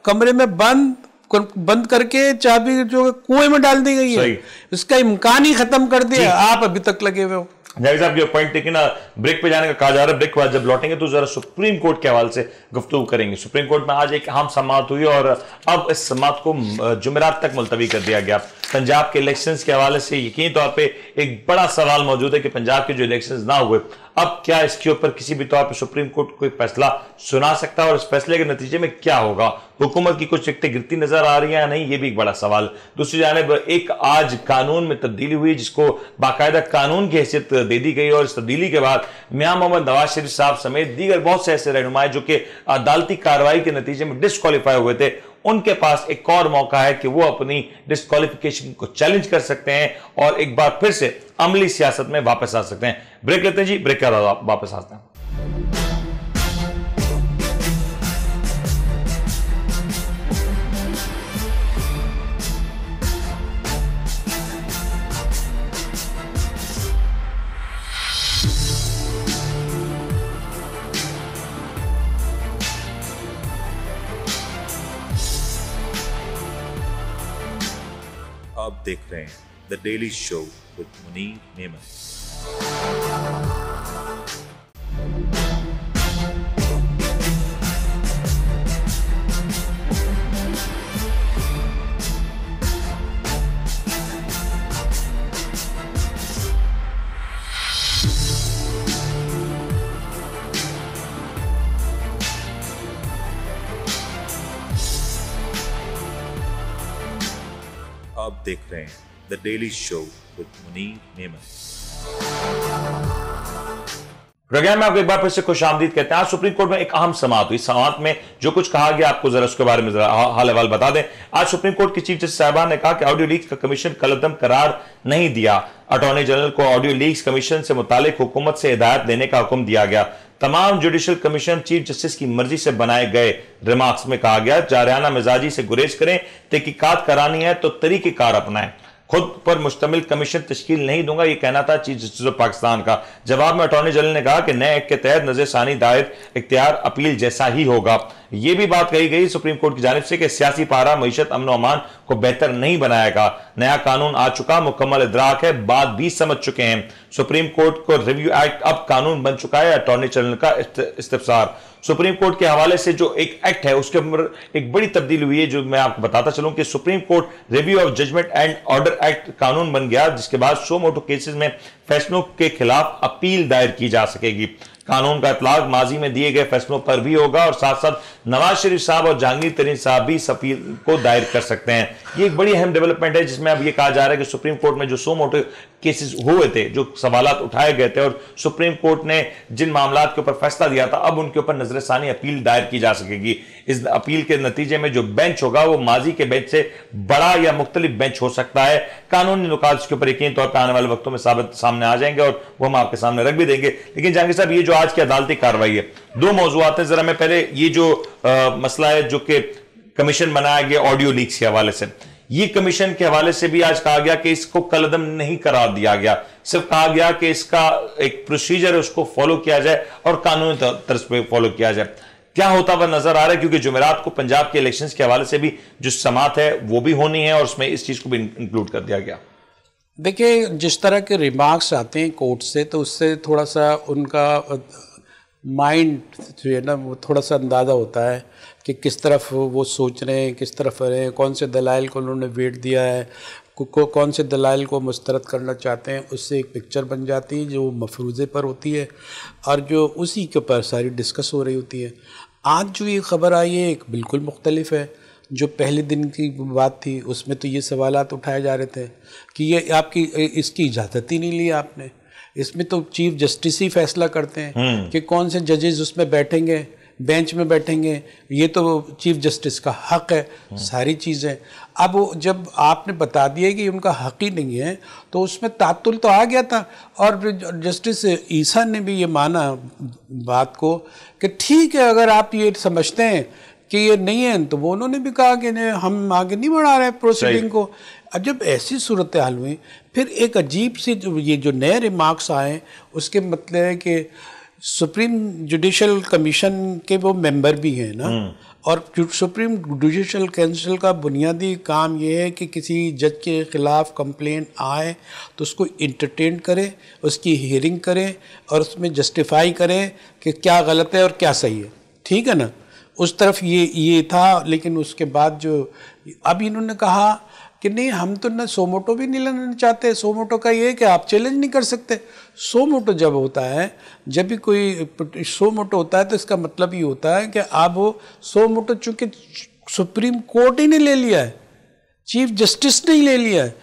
S2: कमरे में बंद करके चाबी जो कुएं में डाल दी गई है, उसका इम्कान ही खत्म कर दिया। आप अभी तक लगे हुए हो।
S1: जावेद साहब, जो पॉइंट लेकिन ब्रेक पे जाने का कहा जा रहा है, ब्रेक के बाद जब लौटेंगे तो जरा सुप्रीम कोर्ट के हवाले से गुफ्तगू करेंगे। सुप्रीम कोर्ट में आज एक अहम समाअत हुई और अब इस समाअत को जुमेरात तक मुलतवी कर दिया गया। पंजाब के इलेक्शंस के हवाले से यकीनी तौर पे एक बड़ा सवाल मौजूद है कि पंजाब के जो इलेक्शंस ना हुए, अब क्या इसके ऊपर किसी भी तौर पर सुप्रीम कोर्ट कोई फैसला सुना सकता है और इस फैसले के नतीजे में क्या होगा? हुकूमत की कुछ टिकटें गिरती नजर आ रही है या नहीं, ये भी एक बड़ा सवाल। दूसरी जानिब एक आज कानून में तब्दीली हुई जिसको बाकायदा कानून की हैसियत दे दी गई और इस तब्दीली के बाद मियां मोहम्मद नवाज शरीफ साहब समेत दीगर बहुत से ऐसे रहनुमाई जो कि अदालती कार्रवाई के नतीजे में डिस्क्वालीफाई हुए थे, उनके पास एक और मौका है कि वो अपनी डिस्क्वालिफिकेशन को चैलेंज कर सकते हैं और एक बार फिर से अमली सियासत में वापस आ सकते हैं। ब्रेक लेते हैं जी, ब्रेक के बाद वापस आते हैं।
S3: आप देख रहे हैं the daily show with Munir नेमत। आप देख रहे हैं the daily show with Munir नेमत।
S1: प्रोग्राम में आपको एक बार फिर से खुशामदीद कहते हैं। आज सुप्रीम कोर्ट में एक अहम समाअत हुई। समाअत में जो कुछ कहा गया आपको जरा उसके बारे में जरा हाल अहवाल बता दें। आज सुप्रीम कोर्ट की चीफ जस्टिस साहिबान ने कहा कि ऑडियो लीक्स का कमीशन कलअदम करार नहीं दिया। अटॉर्नी जनरल को ऑडियो लीक्स कमीशन से मुतालिक हुकूमत से हिदायत देने का हुक्म दिया गया। तमाम जुडिशल कमीशन चीफ जस्टिस की मर्जी से बनाए गए। रिमार्क्स में कहा गया जारियाना मिजाजी से गुरेज करें, तहकीकात करानी है तो तरीकेकार अपनाएं। खुद पर मुश्तमिल कमीशन तश्कील नहीं दूंगा, यह कहना था चीफ जस्टिस ऑफ पाकिस्तान का। जवाब में अटॉर्नी जनरल ने कहा कि नए एक्ट के तहत नजरसानी दायर इख्तियार अपील जैसा ही होगा। यह भी बात कही गई सुप्रीम कोर्ट की जानिब से कि सियासी पारा मईशत अमन अमान को बेहतर नहीं बनाएगा। नया कानून आ चुका, मुकम्मल इदराक है, बात भी समझ चुके हैं। सुप्रीम कोर्ट को रिव्यू एक्ट अब कानून बन चुका है। अटॉर्नी जनरल का इस्तिफसार। सुप्रीम कोर्ट के हवाले से जो एक एक्ट है उसके अंदर एक बड़ी तब्दीली हुई है जो मैं आपको बताता चलूं कि supreme court review of judgment and order act कानून बन गया, जिसके बाद सो मोटो केसेस में फैसलों के खिलाफ अपील दायर की जा सकेगी। कानून का इतलाक माजी में दिए गए फैसलों पर भी होगा और साथ साथ नवाज शरीफ साहब और जहांगीर तरीन साहब भी इस अपील को दायर कर सकते हैं। ये एक बड़ी अहम डेवलपमेंट है जिसमें अब ये कहा जा रहा है कि सुप्रीम कोर्ट में जो सो मोटो केसेस हुए थे, जो सवालात उठाए गए थे और सुप्रीम कोर्ट ने जिन मामलात के ऊपर फैसला दिया था, अब उनके ऊपर नजरसानी अपील दायर की जा सकेगी। इस अपील के नतीजे में जो बेंच होगा वो माजी के बेंच से बड़ा या मुख्तलिफ बेंच हो सकता है। कानूनी नुकात इसके ऊपर यकीनी तौर पर आने वाले वक्तों में सामने आ जाएंगे और वो हम आपके सामने रख भी देंगे। लेकिन जहांगीर साहब, ये जो आज की अदालती कार्रवाई है। दो मौजूआत हैं, जरा मैं पहले ये जो मसला है जो कि कमीशन बनाया गया ऑडियो लीक्स के हवाले से, ये कमीशन के हवाले से भी आज कहा गया कि इसको कलअदम नहीं करार दिया गया, सिर्फ कहा गया कि इसका एक प्रोसीजर है उसको फॉलो किया जाए और कानूनी तर्ज पे फॉलो किया जाए। क्या होता हुआ नजर आ रहा है, क्योंकि जुमेरात को पंजाब के इलेक्शंस के हवाले से भी जो समात है वो भी होनी है और उसमें इस चीज को भी इंक्लूड कर दिया गया।
S2: देखिए, जिस तरह के रिमार्क्स आते हैं कोर्ट से, तो उससे थोड़ा सा उनका माइंड जो है ना वो थोड़ा सा अंदाज़ा होता है कि किस तरफ वो सोच रहे हैं, किस तरफ रहे हैं, कौन से दलाइल को उन्होंने वेट दिया है, कौन से दलाइल को मुस्तरद करना चाहते हैं। उससे एक पिक्चर बन जाती है जो मफरूज़े पर होती है और जो उसी के ऊपर सारी डिस्कस हो रही होती है। आज जो ये ख़बर आई है एक बिल्कुल मुख्तलिफ है। जो पहले दिन की बात थी उसमें तो ये सवालात उठाए जा रहे थे कि ये आपकी इसकी इजाज़त ही नहीं ली आपने। इसमें तो चीफ जस्टिस ही फैसला करते हैं कि कौन से जजेस उसमें बैठेंगे, बेंच में बैठेंगे, ये तो चीफ जस्टिस का हक है सारी चीज़ें। अब जब आपने बता दिया कि उनका हक ही नहीं है तो उसमें तातुल तो आ गया था। और जस्टिस ईसा ने भी ये माना बात को कि ठीक है, अगर आप ये समझते हैं कि ये नहीं है तो वो उन्होंने भी कहा कि हम आगे नहीं बढ़ा रहे प्रोसीडिंग को। अब जब ऐसी सूरत हाल हुई, फिर एक अजीब सी ये जो नए रिमार्क्स आए उसके मतलब है कि सुप्रीम जुडिशल कमीशन के वो मेंबर भी हैं ना, और सुप्रीम जुडिशल काउंसिल का बुनियादी काम ये है कि किसी जज के ख़िलाफ़ कंप्लेन आए तो उसको इंटरटेन करें, उसकी हियरिंग करें और उसमें जस्टिफाई करें कि क्या गलत है और क्या सही है। ठीक है ना, उस तरफ ये था। लेकिन उसके बाद जो अब इन्होंने कहा कि नहीं, हम तो ना सोमोटो भी नहीं लेना चाहते। सोमोटो का ये है कि आप चैलेंज नहीं कर सकते। सोमोटो जब होता है, जब भी कोई सोमोटो होता है तो इसका मतलब ये होता है कि आप वो सोमोटो चूँकि सुप्रीम कोर्ट ही ने ले लिया है, चीफ जस्टिस ने ही ले लिया है,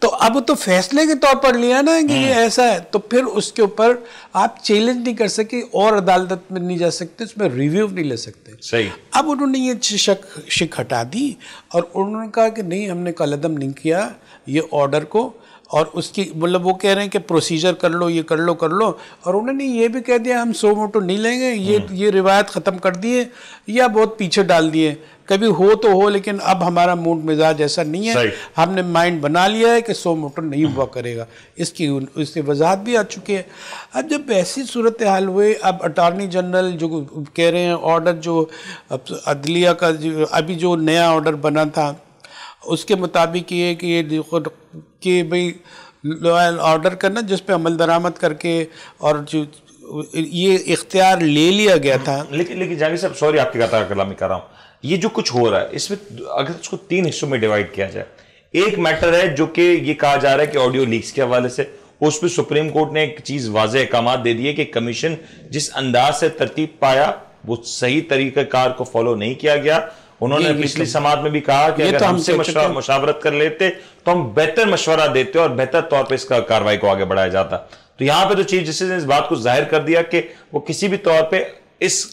S2: तो अब तो फैसले के तौर पर लिया ना कि ये ऐसा है, तो फिर उसके ऊपर आप चैलेंज नहीं कर सके और अदालत में नहीं जा सकते, उसमें रिव्यू नहीं ले सकते।
S1: सही।
S2: अब उन्होंने ये शिक हटा दी और उन्होंने कहा कि नहीं, हमने कलअदम नहीं किया ये ऑर्डर को, और उसकी मतलब वो कह रहे हैं कि प्रोसीजर कर लो, ये कर लो कर लो, और उन्होंने ये भी कह दिया हम सोमोटो नहीं लेंगे, ये रिवायत ख़त्म कर दिए या बहुत पीछे डाल दिए। कभी हो तो हो, लेकिन अब हमारा मूड मिजाज ऐसा नहीं है, हमने माइंड बना लिया है कि सोमोटो नहीं हुआ करेगा। इसकी वजाहत भी आ चुकी है। अब जब ऐसी सूरत हाल हुए, अब अटॉर्नी जनरल जो कह रहे हैं ऑर्डर जो अदलिया का अभी जो नया ऑर्डर बना था उसके मुताबिक ये कि कि भाई ऑर्डर करना जिस पे अमल दरामद करके और जो ये इख्तियार ले लिया गया था।
S1: लेकिन जहांगीर साहब, सॉरी आपकी कलामी कर रहा हूँ, ये जो कुछ हो रहा है इसमें अगर इसको 3 हिस्सों में डिवाइड किया जाए, एक मैटर है जो कि ये कहा जा रहा है कि ऑडियो लीक्स के हवाले से उस पर सुप्रीम कोर्ट ने एक चीज वाज़ेह अहकामात दे दिए कि कमीशन जिस अंदाज से तरतीब पाया वो सही तरीक़ेकार को फॉलो नहीं किया गया। उन्होंने पिछली समात में भी कहा कि अगर हमसे मशवरत कर लेते तो हम बेहतर मशवरा देते और बेहतर तौर पर इसका कार्रवाई को आगे बढ़ाया जाता। तो यहां पे तो चीफ जस्टिस ने इस बात को जाहिर कर दिया कि वो किसी भी तौर पे इस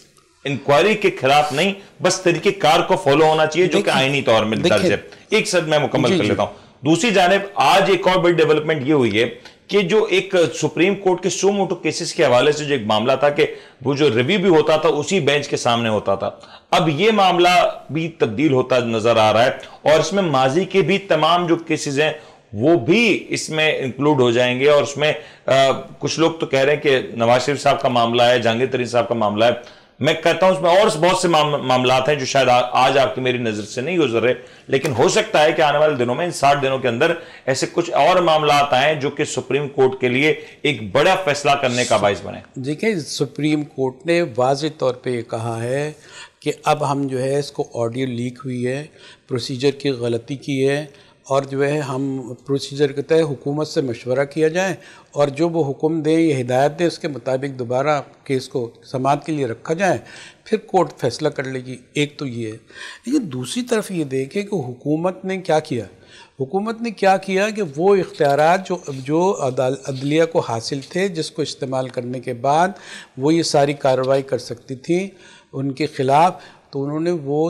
S1: इंक्वायरी के खिलाफ नहीं, बस तरीके कार को फॉलो होना चाहिए जो कि आईनी तौर में दर्ज है। एक सद मैं मुकम्मल कर लेता हूं। दूसरी जानिब आज एक और बड़ी डेवलपमेंट ये हुई है कि जो एक सुप्रीम कोर्ट के सुमोटो केसेस के हवाले से जो एक मामला था कि वो जो रिव्यू भी होता था उसी बेंच के सामने होता था, अब ये मामला भी तब्दील होता नजर आ रहा है और इसमें माजी के भी तमाम जो केसेस हैं वो भी इसमें इंक्लूड हो जाएंगे। और उसमें कुछ लोग तो कह रहे हैं कि नवाज शरीफ साहब का मामला है, जहांगीर तरीन साहब का मामला है, मैं कहता हूं उसमें और बहुत से मामलात हैं जो शायद आज आपकी मेरी नजर से नहीं गुजर रहे, लेकिन हो सकता है कि आने वाले दिनों में इन 60 दिनों के अंदर ऐसे कुछ और मामलात आए जो कि सुप्रीम कोर्ट के लिए एक बड़ा फैसला करने का बाइस बने।
S2: देखिए, सुप्रीम कोर्ट ने वाज़ेह तौर पे ये कहा है कि अब हम जो है इसको ऑडियो लीक हुई है, प्रोसीजर की गलती की है और जो है हम प्रोसीजर के तहत हुकूमत से मशवरा किया जाए और जो वो हुक्म दे, ये हिदायत दे, उसके मुताबिक दोबारा केस को समाअत के लिए रखा जाए, फिर कोर्ट फैसला कर लेगी। एक तो ये है, लेकिन दूसरी तरफ ये देखें कि हुकूमत ने क्या किया। हुकूमत ने क्या किया कि वो इख्तियारात जो अदलिया को हासिल थे, जिसको इस्तेमाल करने के बाद वो ये सारी कार्रवाई कर सकती थी उनके ख़िलाफ़, तो उन्होंने वो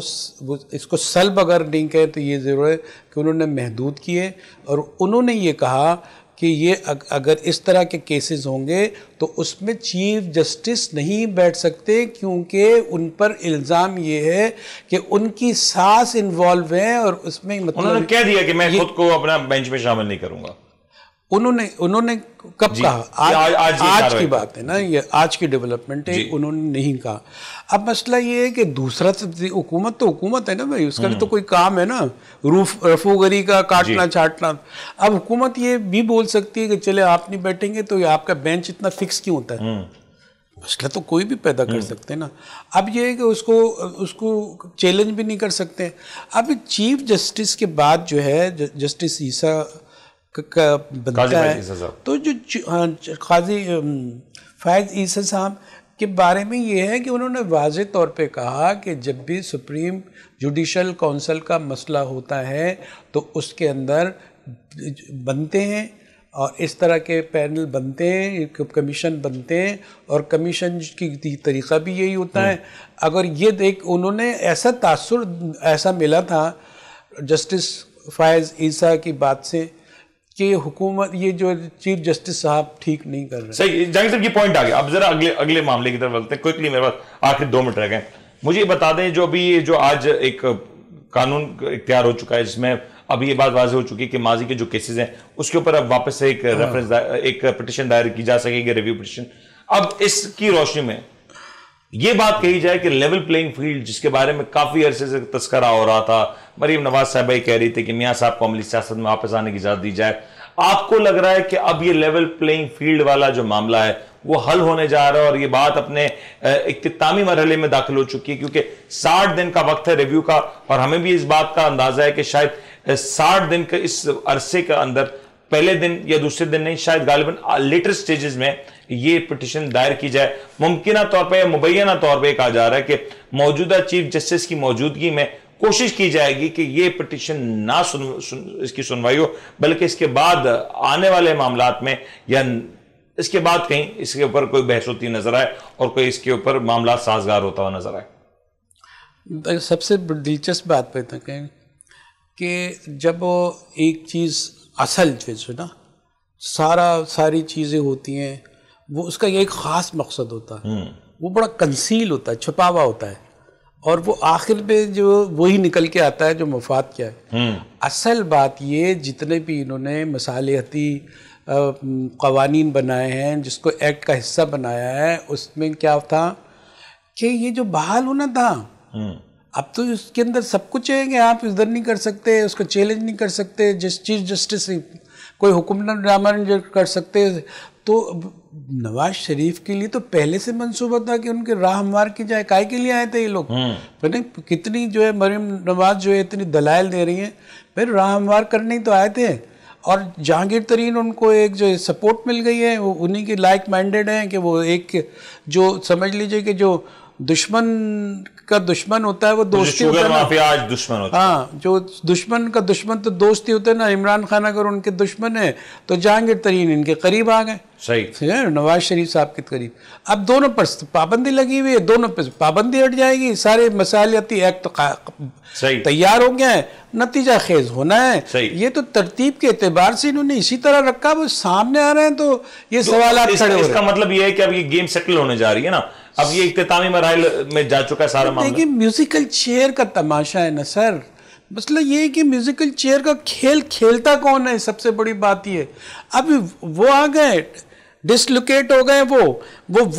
S2: इसको सल्ब अगर नहीं कहे तो ये ज़रूर है कि उन्होंने महदूद किए। और उन्होंने ये कहा कि ये अगर इस तरह के केसेस होंगे तो उसमें चीफ जस्टिस नहीं बैठ सकते, क्योंकि उन पर इल्ज़ाम ये है कि उनकी सास इन्वॉल्व है और उसमें मतलब
S1: उन्होंने कह दिया कि मैं खुद को अपना बेंच में शामिल नहीं करूंगा।
S2: उन्होंने कब कहा? आज की बात है ना, ये आज की डेवलपमेंट है, उन्होंने नहीं कहा। अब मसला ये है कि दूसरा हुकूमत तो हुकूमत है ना भाई, उसका भी तो कोई काम है ना, रफूगरी का काटना छाटना। अब हुकूमत ये भी बोल सकती है कि चले आप नहीं बैठेंगे तो आपका बेंच इतना फिक्स क्यों होता है? मसला तो कोई भी पैदा कर सकते हैं ना। अब ये है कि उसको चैलेंज भी नहीं कर सकते। अब चीफ जस्टिस के बाद जो है जस्टिस ईसा का बनता है, तो जो काजी फैज़ ईसा साहब के बारे में ये है कि उन्होंने वाज़े तौर पे कहा कि जब भी सुप्रीम जुडिशल काउंसिल का मसला होता है तो उसके अंदर बनते हैं और इस तरह के पैनल बनते हैं, कमीशन बनते हैं, और कमीशन की तरीक़ा भी यही होता है। अगर ये देख उन्होंने ऐसा तासुर ऐसा मिला था जस्टिस फैज़ ईसा की बात से कि हुकूमत ये जो चीफ जस्टिस साहब ठीक नहीं कर रहे।
S1: सही, जहांगीर साहब की पॉइंट आ गया। अब जरा अगले मामले की तरफ चलते हैं क्विकली, मेरे पास आखिर 2 मिनट रह गए। मुझे बता दें जो अभी जो आज एक कानून तैयार हो चुका है जिसमें अभी ये बात वाज़ेह हो चुकी है कि माजी के जो केसेस हैं उसके ऊपर अब वापस से एक रेफरेंस एक पिटीशन दायर की जा सकेगी, रिव्यू पिटीशन। अब इसकी रोशनी में ये बात कही जाए कि लेवल प्लेइंग फील्ड जिसके बारे में काफी अरसे से तस्करा हो रहा था, मरीम नवाज साहब कह रही थी कि मियां साहब को अमली सियासत में वापस आने की इजाजत दी जाए। आपको लग रहा है कि अब ये लेवल प्लेइंग फील्ड वाला जो मामला है वो हल होने जा रहा है और ये बात अपने इख्तितामी मरहले में दाखिल हो चुकी है? क्योंकि 60 दिन का वक्त है रिव्यू का, और हमें भी इस बात का अंदाजा है कि शायद 60 दिन के इस अरसे के अंदर पहले दिन या दूसरे दिन नहीं, शायद गालिबन लेटर स्टेजेस में ये पिटीशन दायर की जाए। मुमकिना तौर पर या मुबैना तौर पर कहा जा रहा है कि मौजूदा चीफ जस्टिस की मौजूदगी में कोशिश की जाएगी कि ये पिटीशन ना इसकी सुनवाई हो, बल्कि इसके बाद आने वाले मामलात में या इसके बाद कहीं इसके ऊपर कोई बहस होती नजर आए और कोई इसके ऊपर मामला साजगार होता हुआ नजर आए।
S2: सबसे दिलचस्प बात पे तक है कि जब वो एक चीज़ असल चीज़ है ना, सारी चीज़ें होती हैं, वो उसका एक ख़ास मकसद होता है, वो बड़ा कंसील होता है, छुपा हुआ होता है, और वो आखिर में जो वही निकल के आता है जो मफाद क्या है। असल बात ये जितने भी इन्होंने मसालिहती कवानीन बनाए हैं, जिसको एक्ट का हिस्सा बनाया है, उसमें क्या था कि ये जो बहाल होना था, अब तो इसके अंदर सब कुछ है कि आप इधर नहीं कर सकते, उसको चैलेंज नहीं कर सकते, चीफ जस्टिस कोई हुक्मनामा नहीं कर सकते। तो नवाज शरीफ के लिए तो पहले से मंसूबा था कि उनके राह हमवार की जाए। काय के लिए आए थे ये लोग? मैंने कितनी जो है मरीम नवाज जो है इतनी दलाइल दे रही हैं, फिर राह हमवार करने ही तो आए थे। और जहांगीर तरीन उनको एक जो सपोर्ट मिल गई है, वो उन्हीं के लाइक माइंडेड हैं कि वो एक जो समझ लीजिए कि जो दुश्मन का दुश्मन होता है वो दोस्ती होता है ना।
S1: आज दुश्मन होता है।
S2: हाँ, जो दुश्मन का दुश्मन तो दोस्ती होता है ना। इमरान खान अगर उनके दुश्मन है तो जहांगीर तरीन इनके करीब आ गए,
S1: सही
S2: है, नवाज शरीफ साहब के करीब। अब दोनों पर पाबंदी लगी हुई है, दोनों पर पाबंदी हट जाएगी, सारे मसालियाती एक्ट तैयार हो गया है, नतीजा खेज होना है। ये तो तरतीब के एतबार से इन्होंने इसी तरह रखा, वो सामने आ रहे हैं तो ये सवाल खड़े हो रहे हैं।
S1: इसका मतलब ये है कि अब ये गेम सेटल होने जा रही है ना, अब ये इख्तितामी मरहल में जा चुका है सारा मामला।
S2: देखिए म्यूजिकल चेयर का तमाशा है ना सर, मसला ये है कि म्यूजिकल चेयर का खेल खेलता कौन है, सबसे बड़ी बात ये। अब वो आ गए, डिसलोकेट हो गए, वो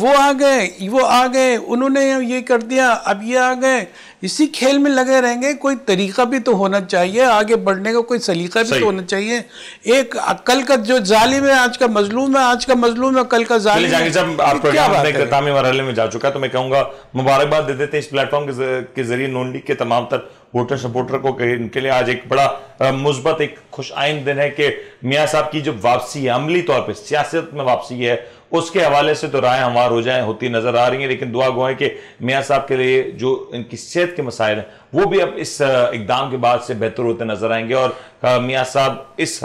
S2: आ गए, उन्होंने ये कर दिया, अब ये आ गए, इसी खेल में लगे रहेंगे। कोई तरीका भी तो होना चाहिए आगे बढ़ने का, कोई सलीका भी तो होना चाहिए। एक कल का जो जालिम है आज का मजलूम है, आज का मजलूम है कल का जालिम है।
S1: जब आप प्रोग्राम इख्तितामी मरहले में जा चुका है तो मैं कहूंगा मुबारकबाद दे देते हैं इस प्लेटफॉर्म के जरिए नून लीग के तमाम तर वोटर सपोर्टर को। इनके लिए आज एक बड़ा मुस्बत एक खुश आइंद दिन है कि मियां साहब की जो वापसी है, अमली तौर पे सियासत में वापसी है, उसके हवाले से तो राय हमवार हो जाए होती नजर आ रही है। लेकिन दुआ गो है कि मियां साहब के लिए जो इनकी सेहत के मसाइल हैं वो भी अब इस इकदाम के बाद से बेहतर होते नजर आएंगे, और मियां साहब इस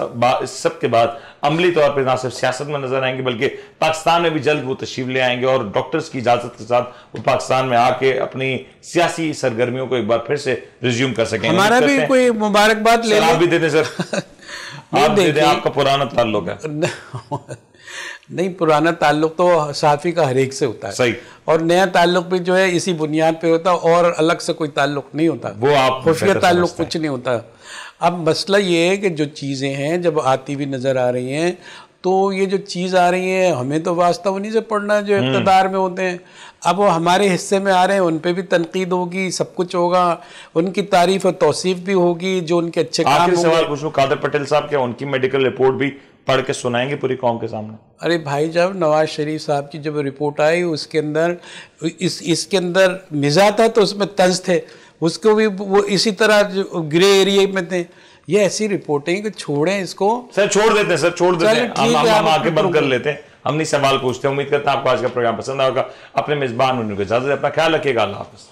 S1: सब के बाद अमली तौर पर ना सिर्फ सियासत में नजर आएंगे बल्कि पाकिस्तान में भी जल्द वो तशरीफ ले आएंगे, और डॉक्टर्स की इजाजत के साथ वो पाकिस्तान में आके अपनी सियासी सरगर्मियों को एक बार फिर से रिज्यूम कर सकेंगे।
S2: हमारा भी कोई मुबारकबाद ले
S1: भी देते सर। आप दे दें,
S2: देखिए,
S1: आपका पुराना ताल्लुक है।
S2: नहीं, पुराना ताल्लुक तो सहाफ़ी का हर एक से होता है।
S1: सही।
S2: और नया ताल्लुक भी जो है इसी बुनियाद पे होता है, और अलग से कोई ताल्लुक नहीं होता।
S1: वो आप
S2: खुफिया
S1: बेहतर
S2: ताल्लुक
S1: समझते हैं।
S2: कुछ नहीं होता। अब मसला ये है कि जो चीज़ें हैं जब आती हुई नज़र आ रही हैं, तो ये जो चीज़ आ रही है हमें तो वास्ता उन्हीं से पढ़ना है जो इक़्तिदार में होते हैं। अब वो हमारे हिस्से में आ रहे हैं, उन पे भी तनकीद होगी, सब कुछ होगा, उनकी तारीफ़ और तौसीफ़ भी होगी, जो उनके अच्छे काम
S1: आखिरी
S2: होंगे।
S1: सवाल पूछूं, कादर पटेल साहब, क्या उनकी मेडिकल रिपोर्ट भी पढ़ के सुनाएंगे पूरी कौम के सामने?
S2: अरे भाई, जब नवाज शरीफ साहब की जब रिपोर्ट आई उसके अंदर इसके अंदर मिज़ा था तो उसमें तंज थे, उसको भी वो इसी तरह ग्रे एरिया में थे। ये ऐसी रिपोर्टें कि छोड़ें इसको।
S1: सर छोड़ देते हैं, सर छोड़ देते
S2: चलो
S1: हैं,
S2: ठीक है,
S1: हम
S2: आप
S1: आगे
S2: अपने
S1: बंद कर लेते हैं, हम नहीं सवाल पूछते। उम्मीद करता हूं आपको आज का प्रोग्राम पसंद आएगा। अपने मेजबान उनको इजाजत दें, अपना ख्याल रखिएगा। अल्लाह हाफ़िज़।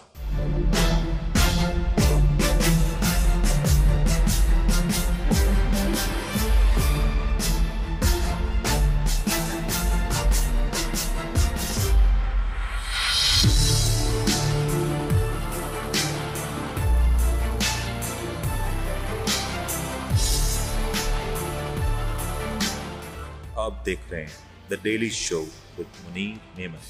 S3: आप देख रहे हैं the daily show with Munir नेमत।